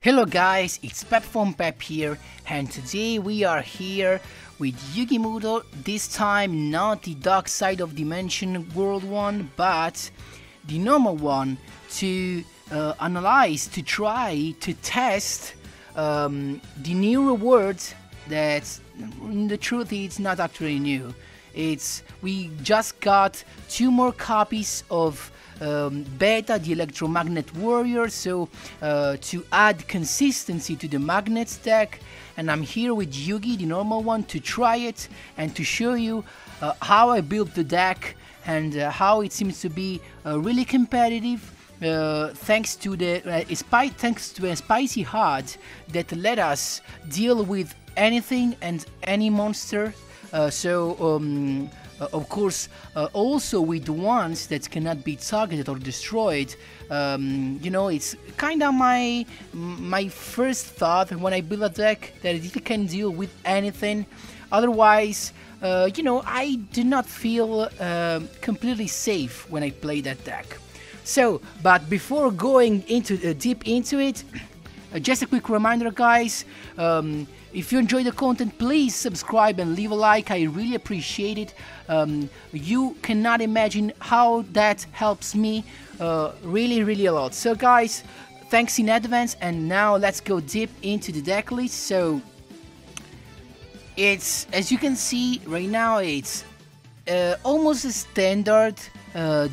Hello guys, it's Pep from Pep here, and today we are here with Yugioh, this time not the dark side of dimension world one, but the normal one, to analyze, to try, to test the new reward that, in the truth, it's not actually new. We just got 2 more copies of Beta, the electromagnet warrior, so to add consistency to the magnets deck, and I'm here with Yugi, the normal one, to try it and to show you how I built the deck and how it seems to be really competitive. Thanks to a spicy heart that let us deal with anything and any monster. Of course, also with ones that cannot be targeted or destroyed. You know, it's kind of my first thought when I build a deck, that it can deal with anything. Otherwise, you know, I do not feel completely safe when I play that deck. So, but before going into deep into it, just a quick reminder, guys. If you enjoy the content, please subscribe and leave a like. I really appreciate it. You cannot imagine how that helps me really a lot. So guys, thanks in advance, and now let's go deep into the deck list. So it's, as you can see right now, it's almost a standard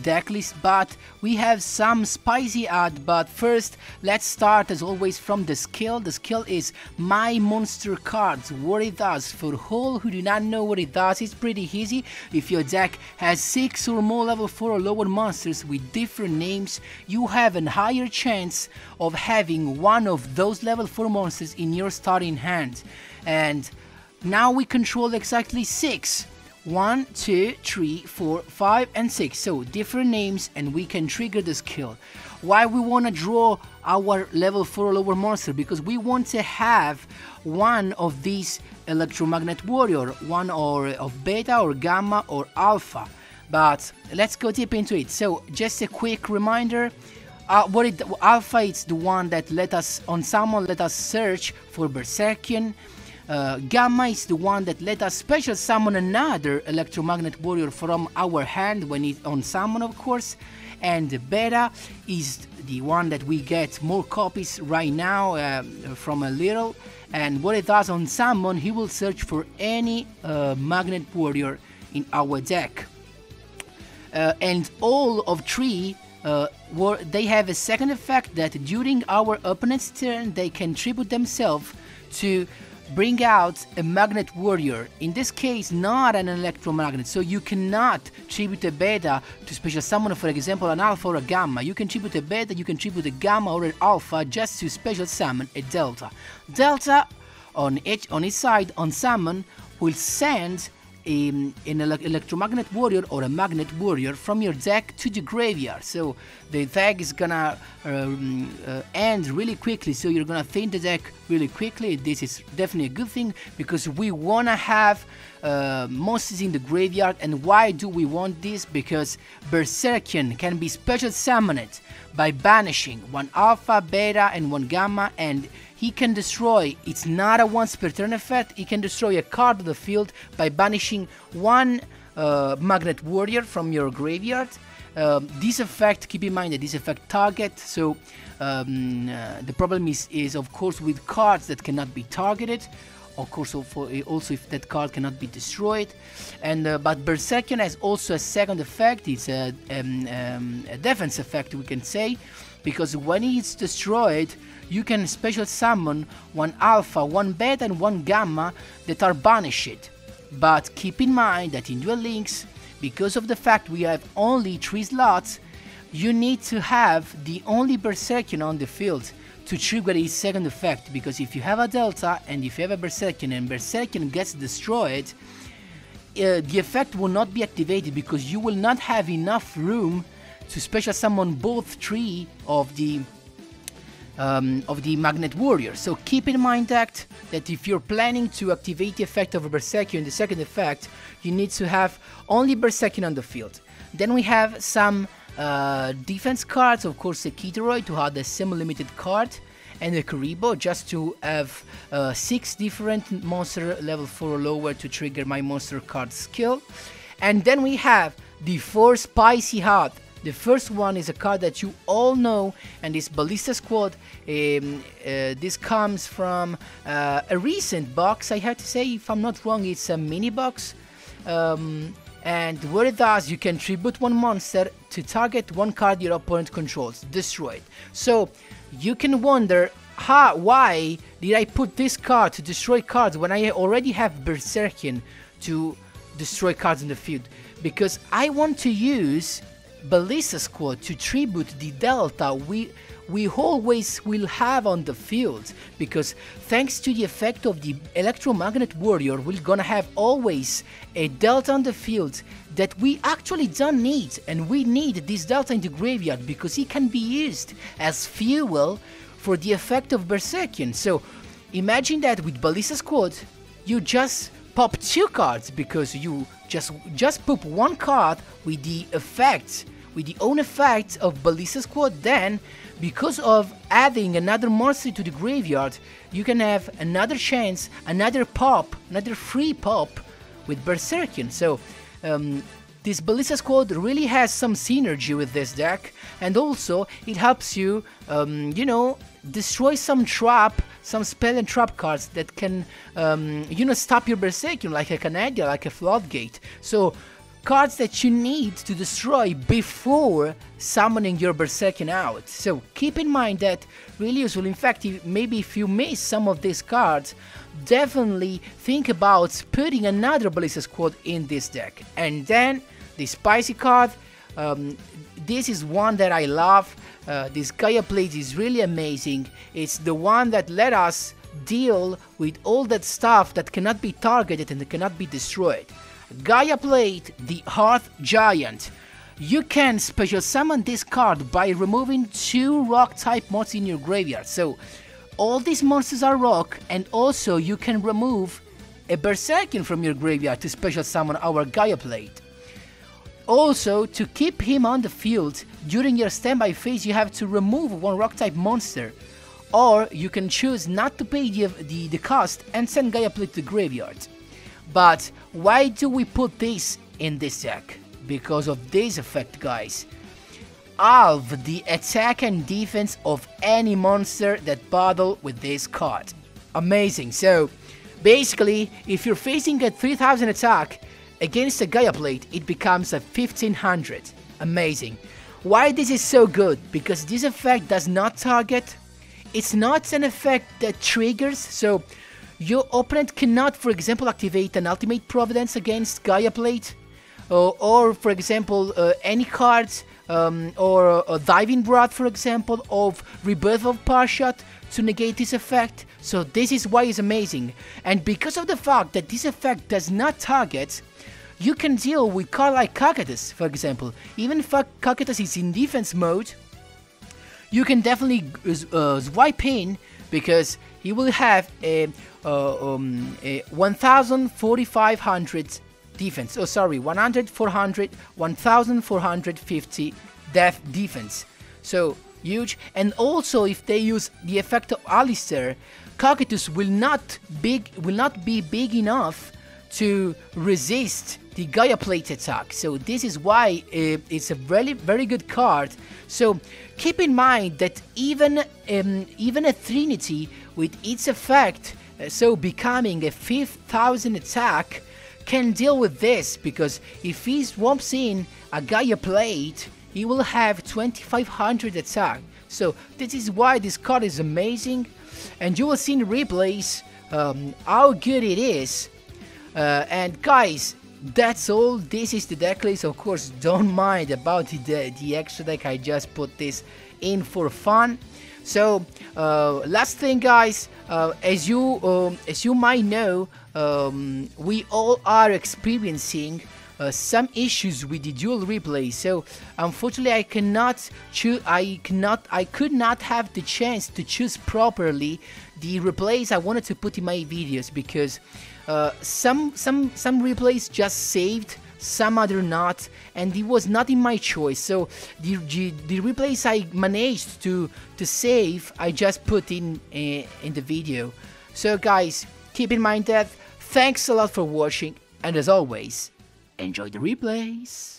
deck list, but we have some spicy add. But first, let's start as always from the skill. The skill is my monster cards. What it does, for all who do not know what it does, it's pretty easy. If your deck has 6 or more level 4 or lower monsters with different names, you have a higher chance of having one of those level 4 monsters in your starting hand. And now we control exactly 6. 1, 2, 3, 4, 5 and 6, so different names, and we can trigger the skill. Why we want to draw our level 4 or lower monster? Because we want to have one of these electromagnet warrior, one or of beta or gamma or alpha. But let's go deep into it. So just a quick reminder, alpha is the one that let us search for Berserkian. Gamma is the one that let us special summon another electromagnet warrior from our hand when it's on summon, of course. And Beta is the one that we get more copies right now from a little. And what it does on summon, he will search for any magnet warrior in our deck. And all of 3 they have a second effect, that during our opponent's turn they can tribute themselves to bring out a magnet warrior, in this case not an electromagnet, so you cannot tribute a beta to special summon, for example, an alpha or a gamma. You can tribute a beta, you can tribute a gamma or an alpha just to special summon a delta. Delta on its side, on summon, will send an electromagnet warrior or a magnet warrior from your deck to the graveyard. So the deck is gonna end really quickly, so you're gonna thin the deck really quickly. This is definitely a good thing, because we wanna have monsters in the graveyard. And why do we want this? Because Berserkian can be special summoned by banishing 1 alpha, beta and 1 gamma, and he can destroy, it's not a once per turn effect, he can destroy a card of the field by banishing 1 magnet warrior from your graveyard. This effect, keep in mind that this effect target, so the problem is of course with cards that cannot be targeted, of course also if that card cannot be destroyed. And but Berserkian has also a second effect, it's a defense effect, we can say, because when it's destroyed, you can special summon 1 alpha, 1 beta and 1 gamma that are banished. But keep in mind that in Duel Links, because of the fact we have only 3 slots, you need to have the only Berserkian on the field to trigger his second effect. Because if you have a delta and if you have a Berserkian and Berserkian gets destroyed, the effect will not be activated, because you will not have enough room to special summon both 3 of the magnet warrior. So keep in mind that if you're planning to activate the effect of a Berserkian, the second effect, you need to have only Berserkian on the field. Then we have some defense cards, of course, a Kiteroid to have the semi-limited card, and a Kuribo, just to have 6 different monster level 4 or lower to trigger my monster card skill. And then we have the 4 Spicy Hot. The first one is a card that you all know, and this Ballista Squad. This comes from a recent box, I have to say. If I'm not wrong, it's a mini box. And what it does, you can tribute one monster to target one card your opponent controls, destroy it. So you can wonder, why did I put this card to destroy cards when I already have Berserkian to destroy cards in the field? Because I want to use Ballista Squad to tribute the delta we always will have on the field, because thanks to the effect of the Electromagnet Warrior, we're gonna have always a delta on the field that we actually don't need, and we need this delta in the graveyard because it can be used as fuel for the effect of Berserkian. So imagine that with Ballista Squad you just pop 2 cards, because you just pop 1 card with the effect, with the own effect of Ballista Squad. Then, because of adding another monster to the graveyard, you can have another chance, another pop, another free pop with Berserkian. So this Ballista Squad really has some synergy with this deck, and also it helps you, you know, destroy some spell and trap cards that can, you know, stop your Berserkian, like a Canadia, like a Floodgate. So cards that you need to destroy before summoning your Berserkian out. So keep in mind that really useful. In fact, maybe if you miss some of these cards, definitely think about putting another Ballista Squad in this deck. And then the Spicy card, this is one that I love. This Gaia Plate is really amazing. It's the one that let us deal with all that stuff that cannot be targeted and that cannot be destroyed. Gaia Plate, the Hearth Giant. You can special summon this card by removing 2 rock type monsters in your graveyard. So all these monsters are rock, and also you can remove a Berserkian from your graveyard to special summon our Gaia Plate. Also, to keep him on the field, during your standby phase you have to remove 1 rock type monster, or you can choose not to pay the cost and send Gaia Plate to the graveyard. But why do we put this in this deck? Because of this effect, guys. Halve the attack and defense of any monster that battle with this card. Amazing. So basically, if you're facing a 3000 attack against a Gaia Plate, it becomes a 1500. Amazing. Why this is so good? Because this effect does not target. It's not an effect that triggers, so your opponent cannot, for example, activate an Ultimate Providence against Gaia Plate, or for example, any cards, or a Diving Breath, for example, of Rebirth of Parshat to negate this effect. So this is why it's amazing. And because of the fact that this effect does not target, you can deal with cards like Cocytus, for example. Even if Cocytus is in defense mode, you can definitely swipe in, because he will have a 1450 defense. Oh, sorry, 1450 death defense. So huge. And also, if they use the effect of Alistair, Cocytus will not be big enough to resist the Gaia Plate attack. So this is why it's a very good card. So keep in mind that even a Trinity with its effect, so becoming a 5000 attack, can deal with this, because if he swamps in a Gaia Plate, he will have 2500 attack. So this is why this card is amazing, and you will see in replays how good it is. And guys, that's all. This is the deck list. Of course, don't mind about the extra deck. I just put this in for fun. So last thing, guys, as you might know, we all are experiencing some issues with the dual replay. So unfortunately, I could not have the chance to choose properly the replays I wanted to put in my videos, because some replays just saved some other not, and it was not in my choice. So the replays I managed to save, I just put in the video. So guys, keep in mind that. Thanks a lot for watching, and as always, enjoy the replays.